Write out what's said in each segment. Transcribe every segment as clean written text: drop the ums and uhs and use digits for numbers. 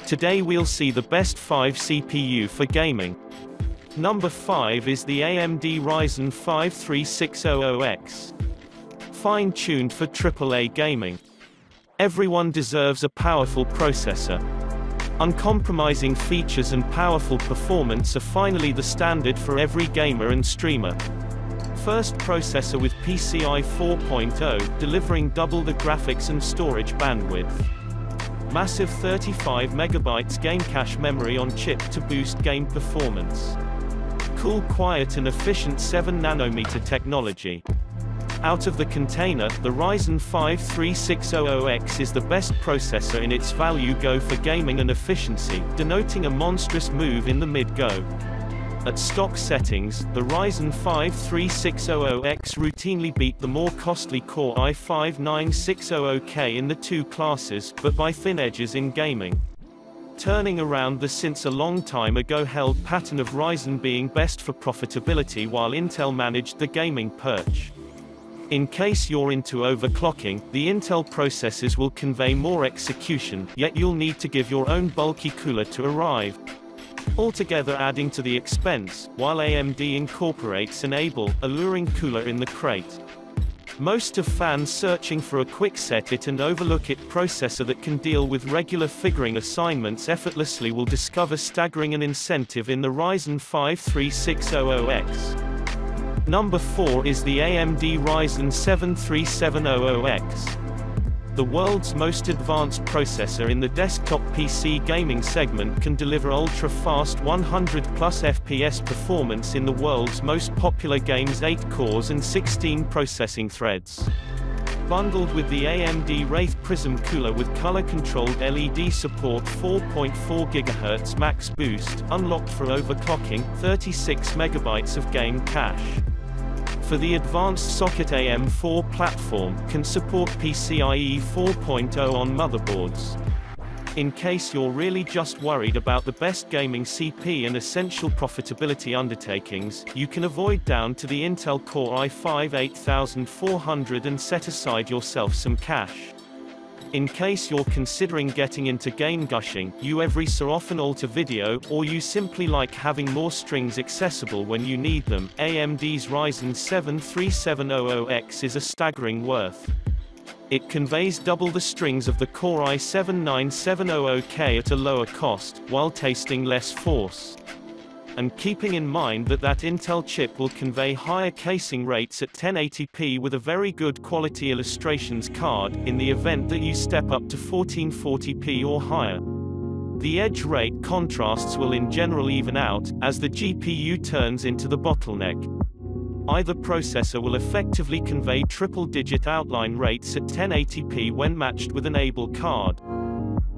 Today we'll see the best 5 CPU for gaming. Number 5 is the AMD Ryzen 5 3600X. Fine-tuned for AAA gaming. Everyone deserves a powerful processor. Uncompromising features and powerful performance are finally the standard for every gamer and streamer. First processor with PCI 4.0, delivering double the graphics and storage bandwidth. Massive 35 MB game cache memory on chip to boost game performance. Cool, quiet and efficient 7nm technology. Out of the container, the Ryzen 5 3600X is the best processor in its value go for gaming and efficiency, denoting a monstrous move in the mid-go. At stock settings, the Ryzen 5 3600X routinely beat the more costly Core i5 9600K in the two classes, but by thin edges in gaming. Turning around the since a long time ago held pattern of Ryzen being best for profitability while Intel managed the gaming perch. In case you're into overclocking, the Intel processors will convey more execution, yet you'll need to give your own bulky cooler to arrive. Altogether adding to the expense, while AMD incorporates an able, alluring cooler in the crate. Most of fans searching for a quick set-it and overlook-it processor that can deal with regular figuring assignments effortlessly will discover staggering an incentive in the Ryzen 5 3600X. Number 4 is the AMD Ryzen 7 3700X. The world's most advanced processor in the desktop PC gaming segment can deliver ultra-fast 100+ FPS performance in the world's most popular games, 8 cores and 16 processing threads. Bundled with the AMD Wraith Prism cooler with color-controlled LED support, 4.4 GHz max boost, unlocked for overclocking, 36 MB of game cache. For the advanced socket AM4 platform, can support PCIe 4.0 on motherboards. In case you're really just worried about the best gaming CP and essential profitability undertakings, you can avoid down to the Intel Core i5 8400 and set aside yourself some cash. In case you're considering getting into game gushing, you every so often alter video, or you simply like having more strings accessible when you need them, AMD's Ryzen 7 3700X is a staggering worth. It conveys double the strings of the Core i7 9700K at a lower cost, while tasting less force. And keeping in mind that Intel chip will convey higher casing rates at 1080p with a very good quality illustrations card, in the event that you step up to 1440p or higher. The edge rate contrasts will in general even out, as the GPU turns into the bottleneck. Either processor will effectively convey triple-digit outline rates at 1080p when matched with an able card.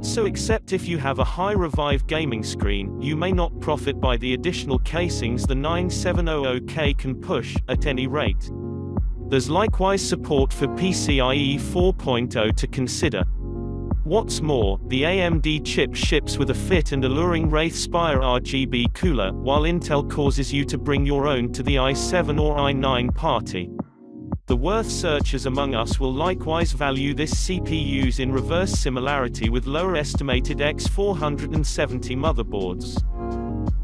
So except if you have a high Revive gaming screen, you may not profit by the additional casings the 9700K can push, at any rate. There's likewise support for PCIe 4.0 to consider. What's more, the AMD chip ships with a fit and alluring Wraith Spire RGB cooler, while Intel causes you to bring your own to the i7 or i9 party. The worth searchers among us will likewise value this CPU's in reverse similarity with lower estimated X470 motherboards.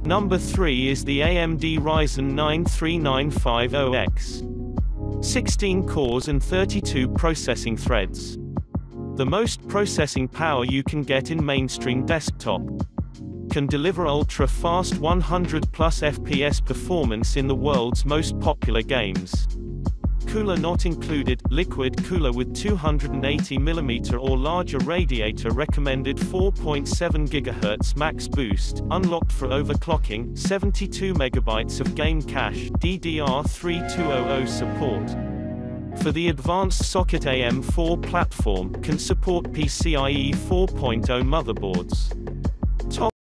Number 3 is the AMD Ryzen 9 3950X. 16 cores and 32 processing threads. The most processing power you can get in mainstream desktop. Can deliver ultra-fast 100+ FPS performance in the world's most popular games. Cooler not included, liquid cooler with 280mm or larger radiator recommended, 4.7 GHz max boost, unlocked for overclocking, 72 MB of game cache, DDR3 support. For the advanced socket AM4 platform, can support PCIe 4.0 motherboards. Top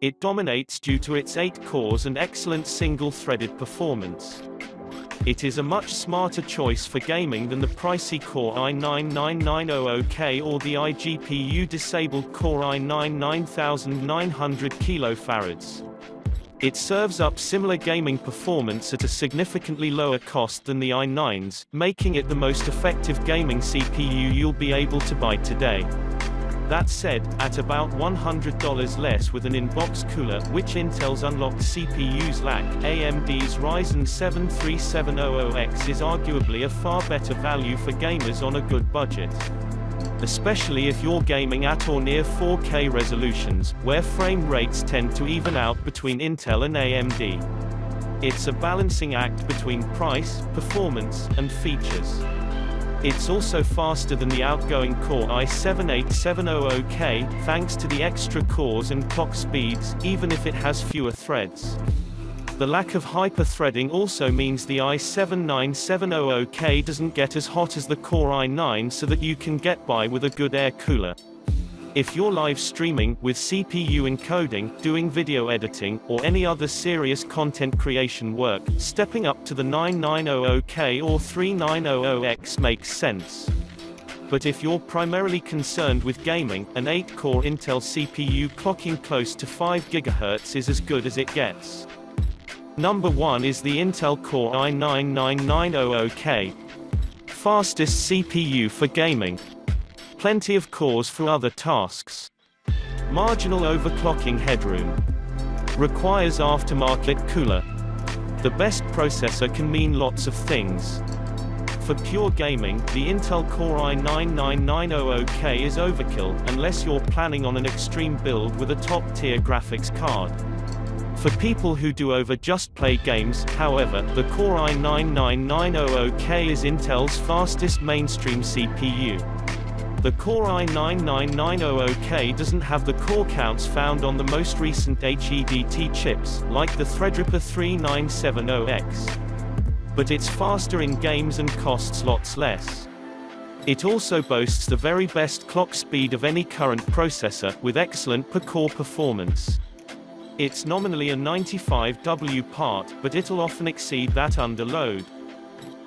It dominates due to its 8 cores and excellent single-threaded performance. It is a much smarter choice for gaming than the pricey Core i9-9900K or the iGPU-disabled Core i9-9900 kFarads. It serves up similar gaming performance at a significantly lower cost than the i9s, making it the most effective gaming CPU you'll be able to buy today. That said, at about $100 less with an in-box cooler, which Intel's unlocked CPUs lack, AMD's Ryzen 7 3700X is arguably a far better value for gamers on a good budget. Especially if you're gaming at or near 4K resolutions, where frame rates tend to even out between Intel and AMD. It's a balancing act between price, performance, and features. It's also faster than the outgoing Core i7-8700K, thanks to the extra cores and clock speeds, even if it has fewer threads. The lack of hyper-threading also means the i7-9700K doesn't get as hot as the Core i9 so that you can get by with a good air cooler. If you're live streaming, with CPU encoding, doing video editing, or any other serious content creation work, stepping up to the 9900K or 3900X makes sense. But if you're primarily concerned with gaming, an 8-core Intel CPU clocking close to 5 GHz is as good as it gets. Number 1 is the Intel Core i9-9900K. Fastest CPU for gaming. Plenty of cores for other tasks. Marginal overclocking headroom. Requires aftermarket cooler. The best processor can mean lots of things. For pure gaming, the Intel Core i9-9900K is overkill, unless you're planning on an extreme build with a top-tier graphics card. For people who do just play games, however, the Core i9-9900K is Intel's fastest mainstream CPU. The Core i9-9900K doesn't have the core counts found on the most recent HEDT chips, like the Threadripper 3970X. But it's faster in games and costs lots less. It also boasts the very best clock speed of any current processor, with excellent per-core performance. It's nominally a 95W part, but it'll often exceed that under load.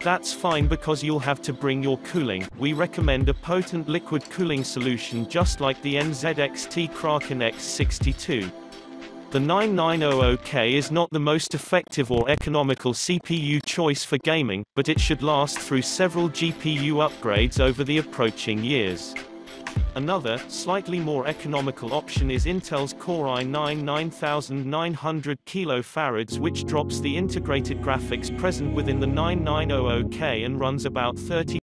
That's fine because you'll have to bring your cooling. We recommend a potent liquid cooling solution just like the NZXT Kraken X62. The 9900K is not the most effective or economical CPU choice for gaming, but it should last through several GPU upgrades over the approaching years. Another, slightly more economical option is Intel's Core i9-9900 kFarads, which drops the integrated graphics present within the 9900K and runs about 30